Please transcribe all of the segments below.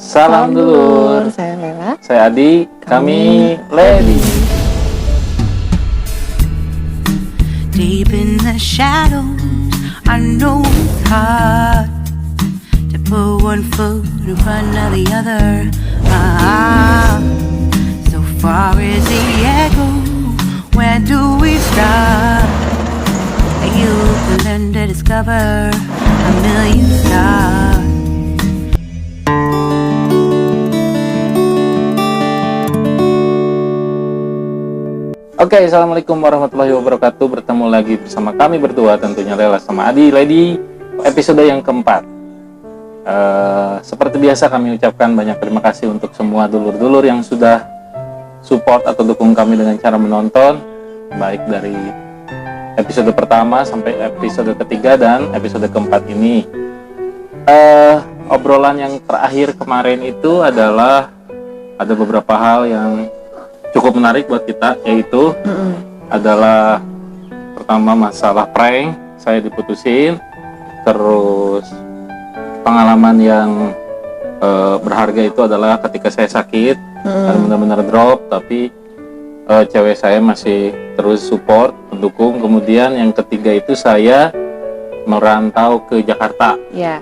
Salam dulur. Saya Lela. Saya Adi. Kami Lady. Deep in the shadows, I know it's hard to put one foot in front of the other. So far is the echo, where do we start? You can learn to discover a million stars. Oke, assalamualaikum warahmatullahi wabarakatuh. Bertemu lagi bersama kami berdua, tentunya Lela sama Adi, Lady, episode yang keempat. Seperti biasa kami ucapkan banyak terima kasih untuk semua dulur-dulur yang sudah support atau dukung kami dengan cara menonton, baik dari episode pertama sampai episode ketiga dan episode keempat ini. Obrolan yang terakhir kemarin itu adalah ada beberapa hal yang cukup menarik buat kita, yaitu adalah pertama masalah prank, saya diputusin, terus pengalaman yang berharga itu adalah ketika saya sakit dan benar-benar drop, tapi cewek saya masih terus support, mendukung. Kemudian yang ketiga itu saya merantau ke Jakarta. Ya.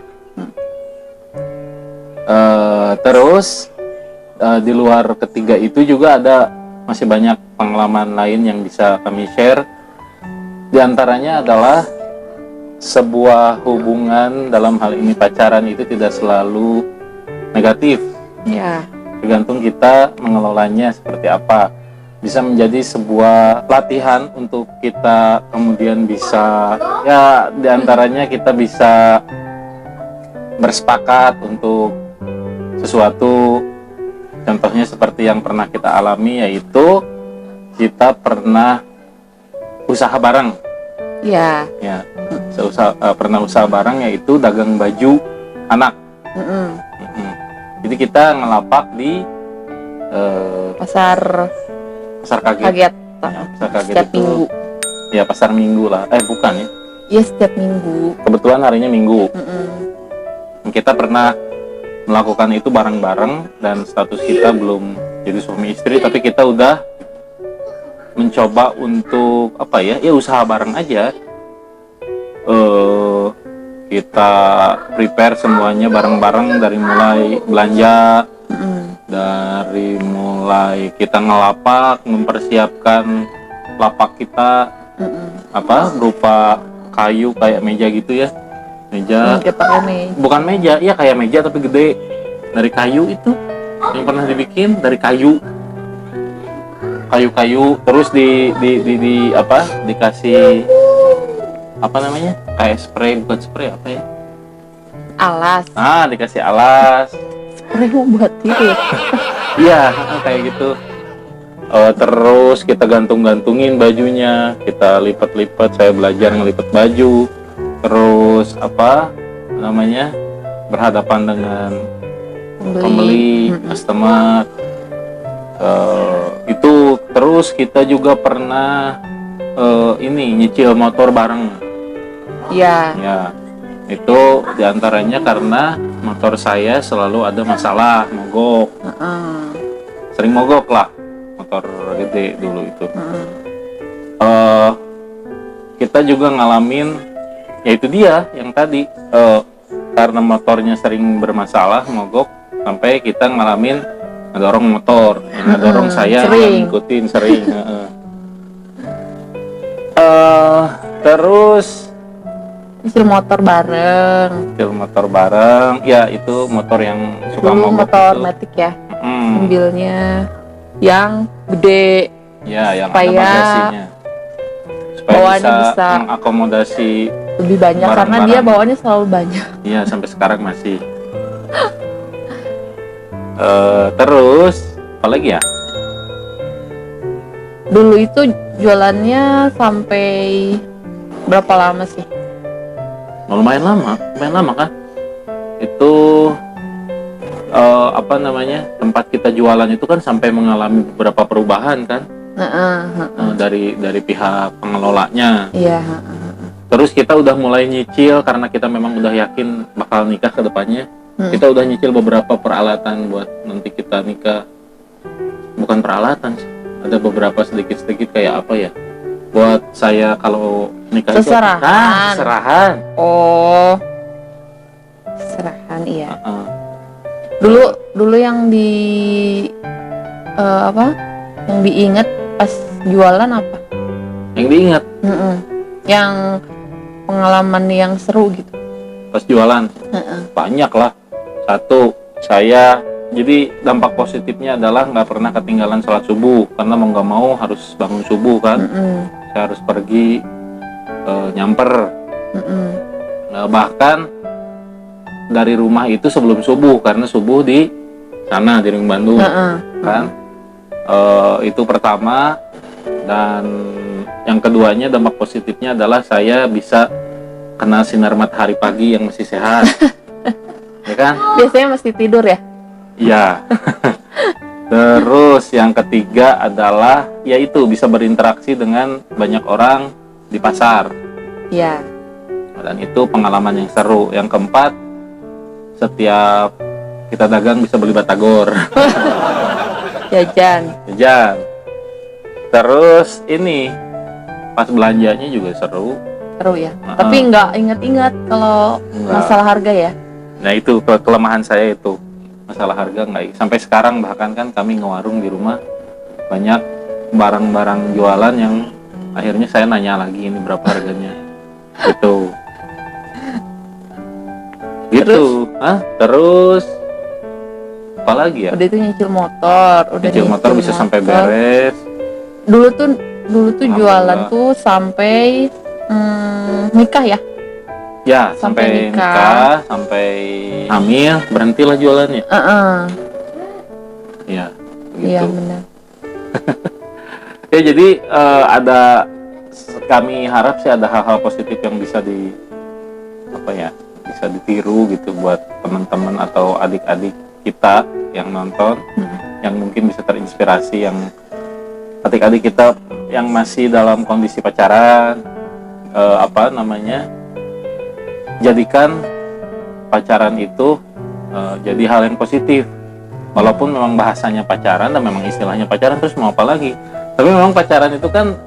Terus di luar ketiga itu juga ada masih banyak pengalaman lain yang bisa kami share. Di antaranya adalah sebuah hubungan, dalam hal ini pacaran, itu tidak selalu negatif. Ya. Tergantung kita mengelolanya seperti apa. Bisa menjadi sebuah latihan untuk kita kemudian bisa, ya di antaranya kita bisa bersepakat untuk sesuatu. Contohnya seperti yang pernah kita alami, yaitu kita pernah usaha bareng. Ya. Ya, pernah usaha bareng, yaitu dagang baju anak. Jadi kita ngelapak di Pasar kaget. kaget. Ya, pasar kaget Setiap itu, minggu. ya pasar minggu lah. Bukan ya. Iya, setiap minggu. Kebetulan harinya minggu. Kita pernah melakukan itu bareng-bareng dan status kita belum jadi suami istri, tapi kita udah mencoba untuk usaha bareng aja. Kita prepare semuanya bareng-bareng, dari mulai belanja, dari mulai kita ngelapak, mempersiapkan lapak kita, berupa kayu kayak meja gitu ya. Meja, bukan meja, iya kayak meja tapi gede, dari kayu itu yang pernah dibikin dari kayu, terus dikasih kayak spray, bukan spray, Alas. Dikasih alas, Spray buat itu. iya kayak gitu. Terus kita gantung-gantungin bajunya, kita lipat-lipat, saya belajar ngelipet baju. Terus berhadapan dengan pembeli, customer. Itu terus kita juga pernah nyicil motor bareng. Ya. Ya, itu diantaranya karena motor saya selalu ada masalah, mogok. Sering mogok lah, motor gede dulu itu. Kita juga ngalamin, yaitu dia yang tadi, karena motornya sering bermasalah, mogok, sampai kita ngalamin ngedorong motor, ngedorong saya, ngikutin sering. Terus Nyicil motor bareng. Ya itu motor yang suka dulu mogok motor itu. matic ya. Mobilnya yang gede. Ya, yang supaya ada bagasinya. Supaya bisa mengakomodasi lebih banyak, karena dia bawaannya selalu banyak. Iya, sampai sekarang masih. Terus apa lagi ya? Dulu itu jualannya sampai berapa lama sih? Lumayan lama kan? Itu tempat kita jualan itu kan sampai mengalami beberapa perubahan kan? Dari pihak pengelolanya. Iya. Terus kita udah mulai nyicil karena kita memang udah yakin bakal nikah ke depannya. Kita udah nyicil beberapa peralatan buat nanti kita nikah. Bukan peralatan sih, ada beberapa sedikit-sedikit kayak apa ya, buat saya kalau nikah itu Seserahan. seserahan. Oh, serahan iya. Heeh. Dulu yang apa? Yang diingat pas jualan apa? Yang diingat Mm-mm. Yang pengalaman yang seru gitu. pas jualan banyak lah. Satu, saya jadi dampak positifnya adalah nggak pernah ketinggalan sholat subuh, karena mau nggak mau harus bangun subuh kan. Saya harus pergi nyamper. Bahkan dari rumah itu sebelum subuh, karena subuh di sana di Ring Bandung kan. Itu pertama. Dan yang keduanya dampak positifnya adalah saya bisa kena sinar matahari pagi yang masih sehat. Ya kan? Biasanya masih tidur ya? Iya. Terus yang ketiga adalah yaitu bisa berinteraksi dengan banyak orang di pasar. Iya. Dan itu pengalaman yang seru. Yang keempat, setiap kita dagang bisa beli batagor. Jajan. Jajan. Terus ini pas belanjanya juga seru. Seru ya. Tapi nggak ingat-ingat kalau Nggak. masalah harga ya? Nah itu kelemahan saya itu, masalah harga nggak. Sampai sekarang bahkan kan kami ngewarung di rumah, banyak barang-barang jualan yang akhirnya saya nanya lagi ini berapa harganya. Gitu. Gitu. Terus apa lagi ya? Udah itu nyicil motor, Nyicil motor bisa sampai beres. Dulu tuh jualan Alhamdulillah. tuh sampai nikah ya? Ya, Sampai sampai nikah, sampai hamil, berhentilah jualannya. Ya, Iya begitu. benar. Ya jadi kami harap sih ada hal-hal positif yang bisa bisa ditiru gitu buat teman-teman atau adik-adik kita yang nonton, yang mungkin bisa terinspirasi, yang adik-adik kita yang masih dalam kondisi pacaran, jadikan pacaran itu jadi hal yang positif. Walaupun memang bahasanya pacaran dan memang istilahnya pacaran, terus mau apa lagi? Tapi memang pacaran itu kan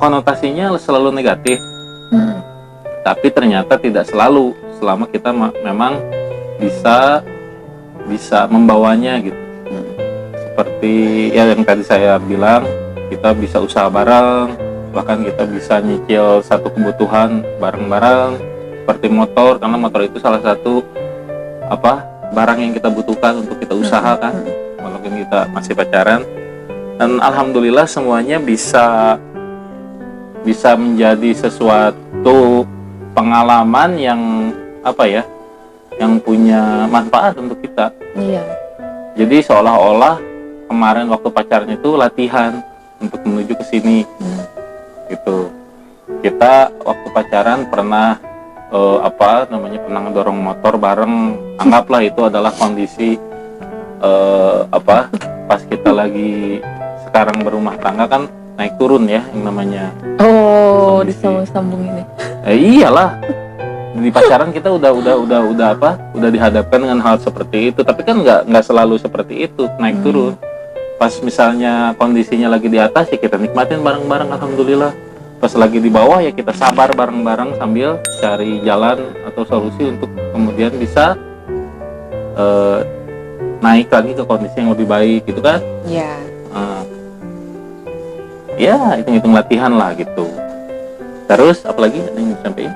konotasinya selalu negatif. Tapi ternyata tidak selalu, selama kita memang bisa membawanya gitu. Seperti ya yang tadi saya bilang, kita bisa usaha bareng, bahkan kita bisa nyicil satu kebutuhan bareng-bareng. Seperti motor, karena motor itu salah satu barang yang kita butuhkan untuk kita usahakan walaupun kita masih pacaran. Dan alhamdulillah semuanya bisa menjadi sesuatu pengalaman yang yang punya manfaat untuk kita. Iya. Jadi seolah-olah kemarin waktu pacaran itu latihan untuk menuju ke sini. Gitu. Kita waktu pacaran pernah pernah ngedorong motor bareng. Anggaplah itu adalah kondisi pas kita lagi sekarang berumah tangga kan naik turun ya yang namanya. Oh, Kondisi. disambung-sambung ini. Iyalah. Di pacaran kita udah dihadapkan dengan hal seperti itu, tapi kan nggak selalu seperti itu, naik turun. Pas misalnya kondisinya lagi di atas ya kita nikmatin bareng-bareng, alhamdulillah. Pas lagi di bawah ya kita sabar bareng-bareng sambil cari jalan atau solusi untuk kemudian bisa naik lagi ke kondisi yang lebih baik gitu kan. Iya. Ya hitung-hitung latihan lah gitu. Terus apalagi ada yang mau sampaikan?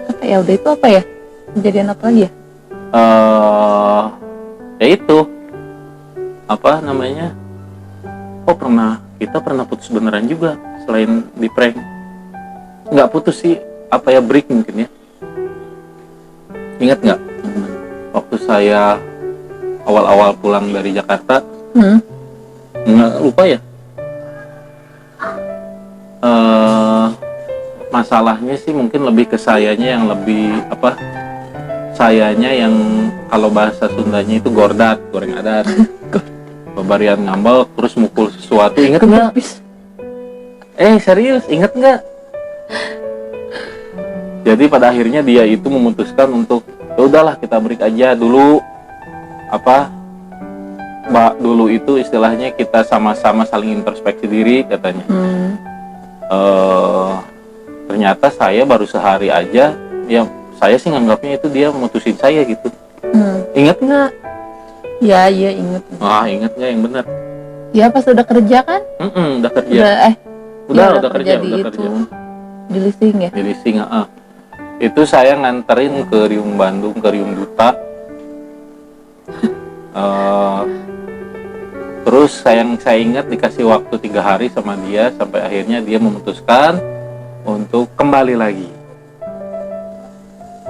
Apa ya, udah itu apa ya? Kejadian apa lagi ya? Ya itu kita pernah putus beneran juga selain di prank. Nggak putus sih, break mungkin ya. Ingat nggak waktu saya awal-awal pulang dari Jakarta? Nggak lupa ya. Masalahnya sih mungkin lebih ke sayanya yang kalau bahasa Sundanya itu gordat, goreng adat. Babarian ngambek terus mukul sesuatu, inget nggak? Serius, inget nggak? Jadi pada akhirnya dia itu memutuskan untuk ya udahlah kita break aja dulu. Dulu itu istilahnya kita sama-sama saling introspeksi diri katanya. Ternyata saya baru sehari aja, ya saya sih nganggapnya itu dia memutusin saya gitu. Ingat nggak? Ya, iya inget. Ingat nggak yang benar? Ya pas udah kerja kan? Udah kerja. Udah kerja, di udah itu, kerja. di leasing ya. Di leasing, itu saya nganterin ke Riung Bandung, ke Riung Duta. Terus saya ingat dikasih waktu 3 hari sama dia, sampai akhirnya dia memutuskan untuk kembali lagi.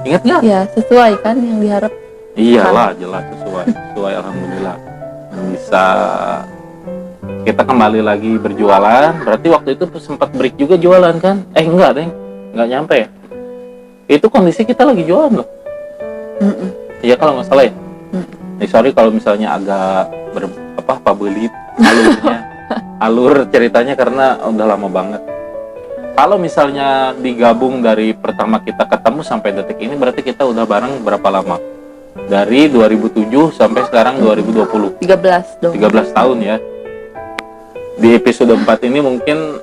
Ingat nggak? Ya sesuai kan yang diharap. Iyalah, jelas sesuai alhamdulillah. Bisa kita kembali lagi berjualan. Berarti waktu itu sempat break juga jualan kan? Enggak deh, nggak nyampe ya. Itu kondisi kita lagi jualan loh. Iya kalau nggak salah ya. Sorry kalau misalnya agak pabelit alur ceritanya karena udah lama banget. Kalau misalnya digabung dari pertama kita ketemu sampai detik ini, berarti kita udah bareng berapa lama? Dari 2007 sampai sekarang 2020. 13 dong. 13 tahun ya. Di episode 4 ini mungkin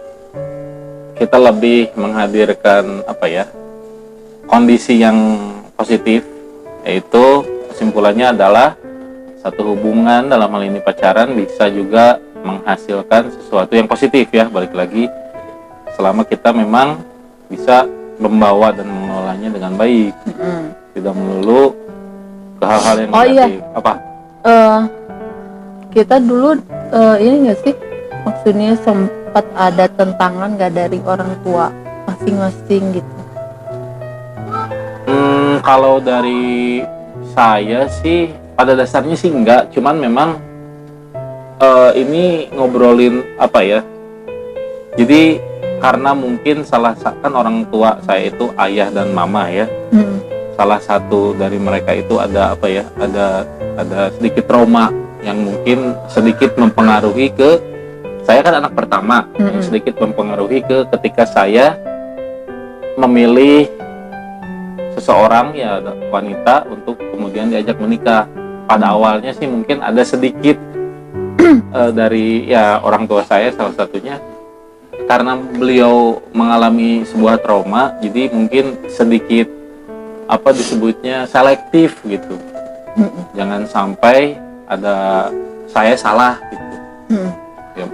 kita lebih menghadirkan kondisi yang positif, yaitu kesimpulannya adalah satu hubungan dalam hal ini pacaran bisa juga menghasilkan sesuatu yang positif ya, balik lagi selama kita memang bisa membawa dan mengelolanya dengan baik, tidak melulu ke hal-hal yang negatif. Kita dulu ini nggak sih, maksudnya sempat ada tentangan nggak dari orang tua masing-masing gitu? Kalau dari saya sih pada dasarnya sih enggak, cuman memang ini ngobrolin jadi karena mungkin kan orang tua saya itu ayah dan mama ya. Salah satu dari mereka itu ada ada sedikit trauma yang mungkin sedikit mempengaruhi ke saya, kan anak pertama, yang sedikit mempengaruhi ke ketika saya memilih seseorang ya wanita untuk kemudian diajak menikah. Pada awalnya sih mungkin ada sedikit dari ya orang tua saya salah satunya, karena beliau mengalami sebuah trauma, jadi mungkin sedikit disebutnya selektif gitu. Jangan sampai ada saya salah gitu. Ya,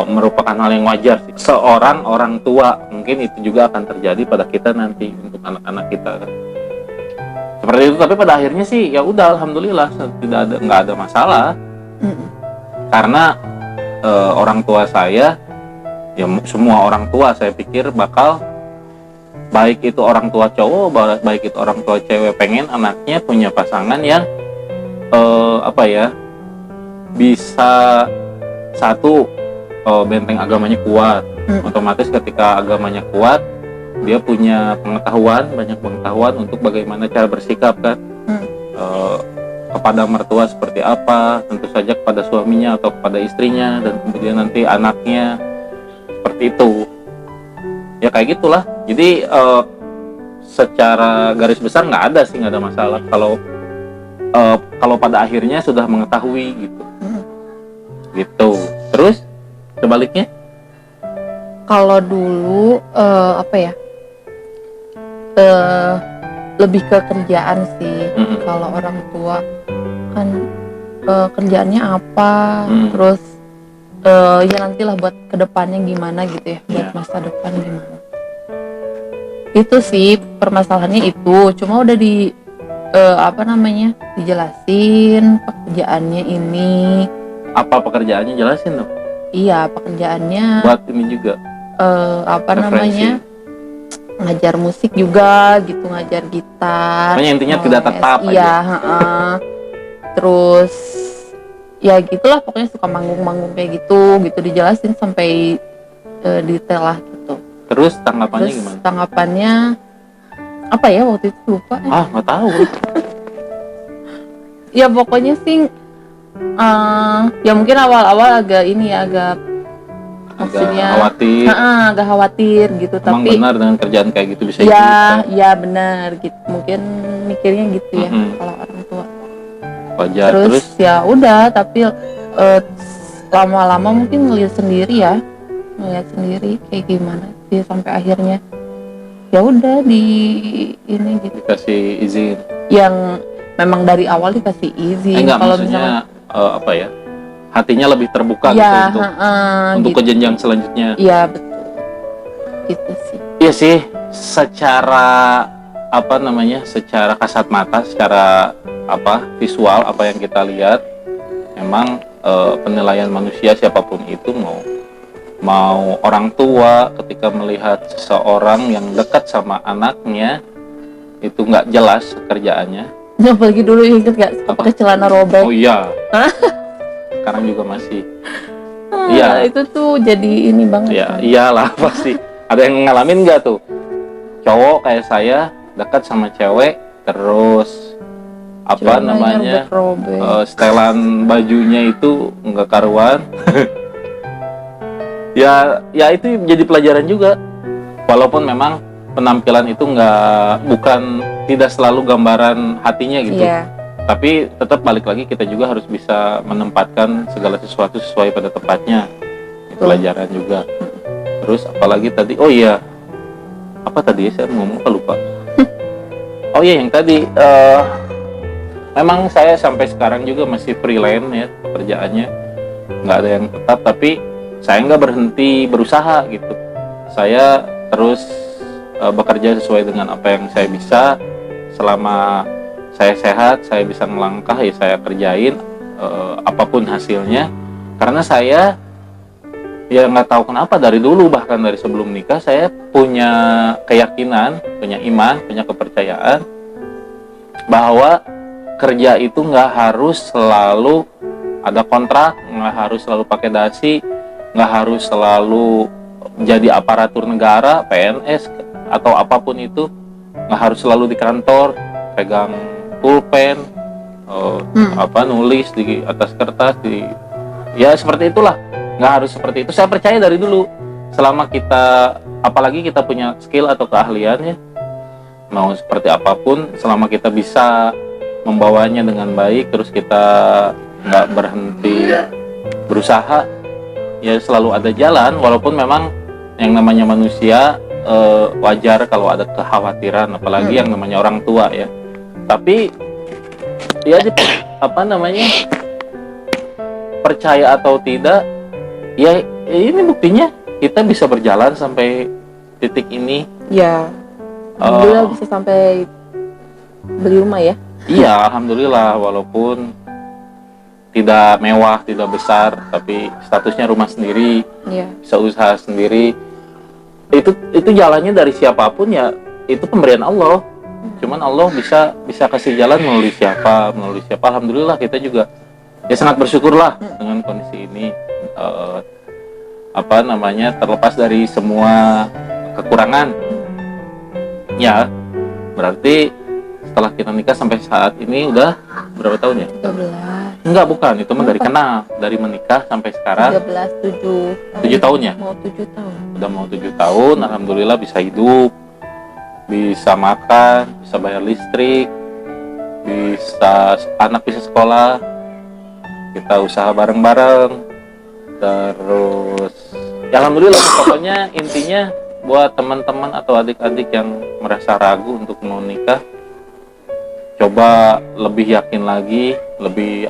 merupakan hal yang wajar sih. Seorang orang tua mungkin itu juga akan terjadi pada kita nanti untuk anak-anak kita kan. Seperti itu, tapi pada akhirnya sih ya udah alhamdulillah nggak ada masalah. Karena orang tua saya ya semua orang tua saya pikir bakal, baik itu orang tua cowok, baik itu orang tua cewek, pengen anaknya punya pasangan yang bisa satu benteng agamanya kuat. Otomatis ketika agamanya kuat, dia punya banyak pengetahuan untuk bagaimana cara bersikap kan, kepada mertua seperti apa, tentu saja kepada suaminya atau kepada istrinya, dan kemudian nanti anaknya seperti itu ya, kayak gitulah. Jadi secara garis besar nggak ada masalah kalau pada akhirnya sudah mengetahui gitu. Terus sebaliknya, kalau dulu lebih ke kerjaan sih. Kalau orang tua kan kerjaannya apa, terus ya nantilah buat kedepannya gimana gitu ya, buat masa depan gimana. Itu sih permasalahannya itu. Cuma udah dijelasin pekerjaannya ini. Apa pekerjaannya, jelasin dong. Iya, pekerjaannya buat ini juga ngajar musik juga gitu, ngajar gitar. Pokoknya intinya tidak tetap aja. Terus ya gitulah, pokoknya suka manggung-manggung kayak gitu dijelasin sampai detail lah gitu. Terus tanggapannya gimana? Tanggapannya apa ya waktu itu, lupa. Nggak tahu. Ya pokoknya sih ya mungkin awal-awal agak maksudnya khawatir. Agak khawatir gitu. Emang Tapi benar dengan kerjaan kayak gitu bisa ya benar gitu. Mungkin mikirnya gitu ya kalau orang tua. wajar. Terus ya udah, tapi lama-lama mungkin ngeliat sendiri kayak gimana sih sampai akhirnya ya udah di ini gitu, dikasih izin. yang memang dari awal dikasih izin. Enggak, Kalau maksudnya apa ya, hatinya lebih terbuka ya, gitu untuk gitu. ke jenjang selanjutnya. Iya betul, gitu sih. Iya sih, secara apa namanya, secara kasat mata, secara visual apa yang kita lihat, memang penilaian manusia siapapun itu, mau orang tua ketika melihat seseorang yang dekat sama anaknya itu nggak jelas kerjaannya. Apalagi dulu inget gak pakai celana robek? Oh iya. Sekarang juga masih. Iya. Itu tuh jadi ini banget. Ya, kan? iyalah pasti. Ada yang ngalamin nggak tuh? Cowok kayak saya dekat sama cewek, terus Celananya robek-robek. setelan bajunya itu nggak karuan. ya itu jadi pelajaran juga. Walaupun memang penampilan itu bukan tidak selalu gambaran hatinya gitu. Iya. Tapi tetap balik lagi, kita juga harus bisa menempatkan segala sesuatu sesuai pada tempatnya. Itu pelajaran juga. Terus apalagi tadi, oh iya, apa tadi ya, saya ngomong lupa. Oh iya, yang tadi memang saya sampai sekarang juga masih freelance ya pekerjaannya, nggak ada yang tetap, tapi saya nggak berhenti berusaha gitu. Saya terus bekerja sesuai dengan apa yang saya bisa. Selama saya sehat, saya bisa melangkah, ya saya kerjain apapun hasilnya. Karena saya ya nggak tahu kenapa dari dulu, bahkan dari sebelum nikah, saya punya keyakinan, punya iman, punya kepercayaan bahwa kerja itu nggak harus selalu ada kontrak, nggak harus selalu pakai dasi, nggak harus selalu jadi aparatur negara, PNS atau apapun itu, nggak harus selalu di kantor pegang pulpen, nulis di atas kertas, ya seperti itulah. Nggak harus seperti itu. Saya percaya dari dulu, selama kita, apalagi kita punya skill atau keahliannya, mau seperti apapun, selama kita bisa membawanya dengan baik, terus kita nggak berhenti berusaha, ya selalu ada jalan. Walaupun memang yang namanya manusia wajar kalau ada kekhawatiran, apalagi yang namanya orang tua ya. Tapi ya percaya atau tidak, ya ini buktinya kita bisa berjalan sampai titik ini. Ya, alhamdulillah bisa sampai beli rumah ya. Iya, alhamdulillah, walaupun tidak mewah, tidak besar, tapi statusnya rumah sendiri, bisa usaha sendiri. Itu jalannya dari siapapun ya, itu pemberian Allah. Cuman Allah bisa kasih jalan melalui siapa. Alhamdulillah, kita juga ya sangat bersyukurlah dengan kondisi ini. Terlepas dari semua kekurangan. Ya, berarti setelah kita nikah sampai saat ini udah berapa tahun ya? 13. Enggak, bukan, itu mah dari kenal, dari menikah sampai sekarang 7 tahun ya? Mau 7 tahun. Udah mau 7 tahun, alhamdulillah bisa hidup, bisa makan, bisa bayar listrik, anak bisa sekolah, kita usaha bareng-bareng, terus ya alhamdulillah. Pokoknya intinya buat teman-teman atau adik-adik yang merasa ragu untuk mau nikah, coba lebih yakin lagi, lebih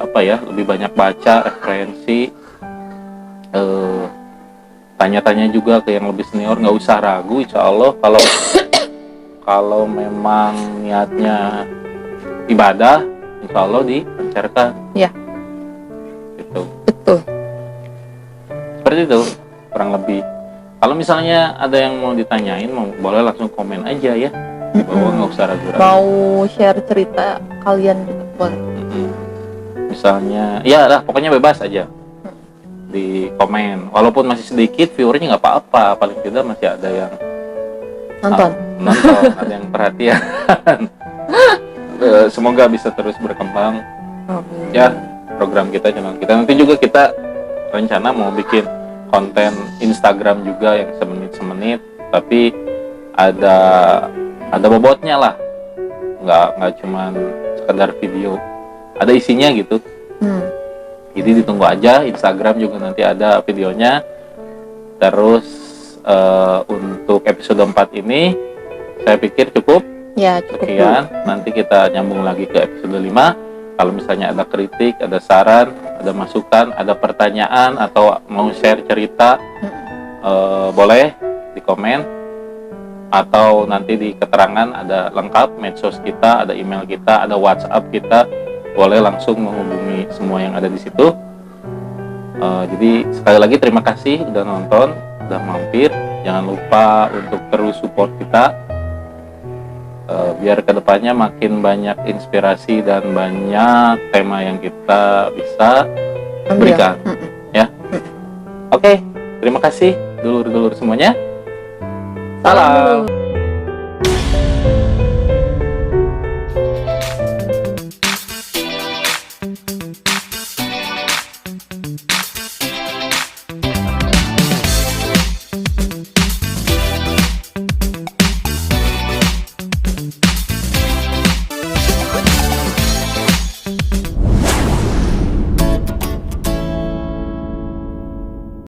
banyak baca referensi, tanya-tanya juga ke yang lebih senior, nggak usah ragu. Insya Allah kalau memang niatnya ibadah, insya Allah dilancarkan. Ya. Gitu. Betul. Seperti itu kurang lebih. Kalau misalnya ada yang mau ditanyain, boleh langsung komen aja ya di bawah, nggak usah ragu-ragu. Mau share cerita kalian juga boleh. Misalnya, ya lah, pokoknya bebas aja di komen. Walaupun masih sedikit viewernya nggak apa-apa, paling tidak masih ada yang nonton, ada yang perhatian. Semoga bisa terus berkembang. Ya, program kita, channel kita. Nanti juga kita rencana mau bikin konten Instagram juga yang semenit, tapi ada bobotnya lah, nggak cuman sekedar video, ada isinya gitu. Jadi ditunggu aja, Instagram juga nanti ada videonya. Terus untuk episode 4 ini saya pikir cukup. Ya, cukup. Sekian, nanti kita nyambung lagi ke episode 5. Kalau misalnya ada kritik, ada saran, ada masukan, ada pertanyaan, atau mau share cerita, boleh di komen, atau nanti di keterangan ada lengkap medsos kita, ada email kita, ada WhatsApp kita, boleh langsung menghubungi semua yang ada di situ. Jadi sekali lagi terima kasih udah nonton, udah mampir. Jangan lupa untuk terus support kita, biar kedepannya makin banyak inspirasi dan banyak tema yang kita bisa berikan. Ya, oke, terima kasih dulur-dulur semuanya. Salam.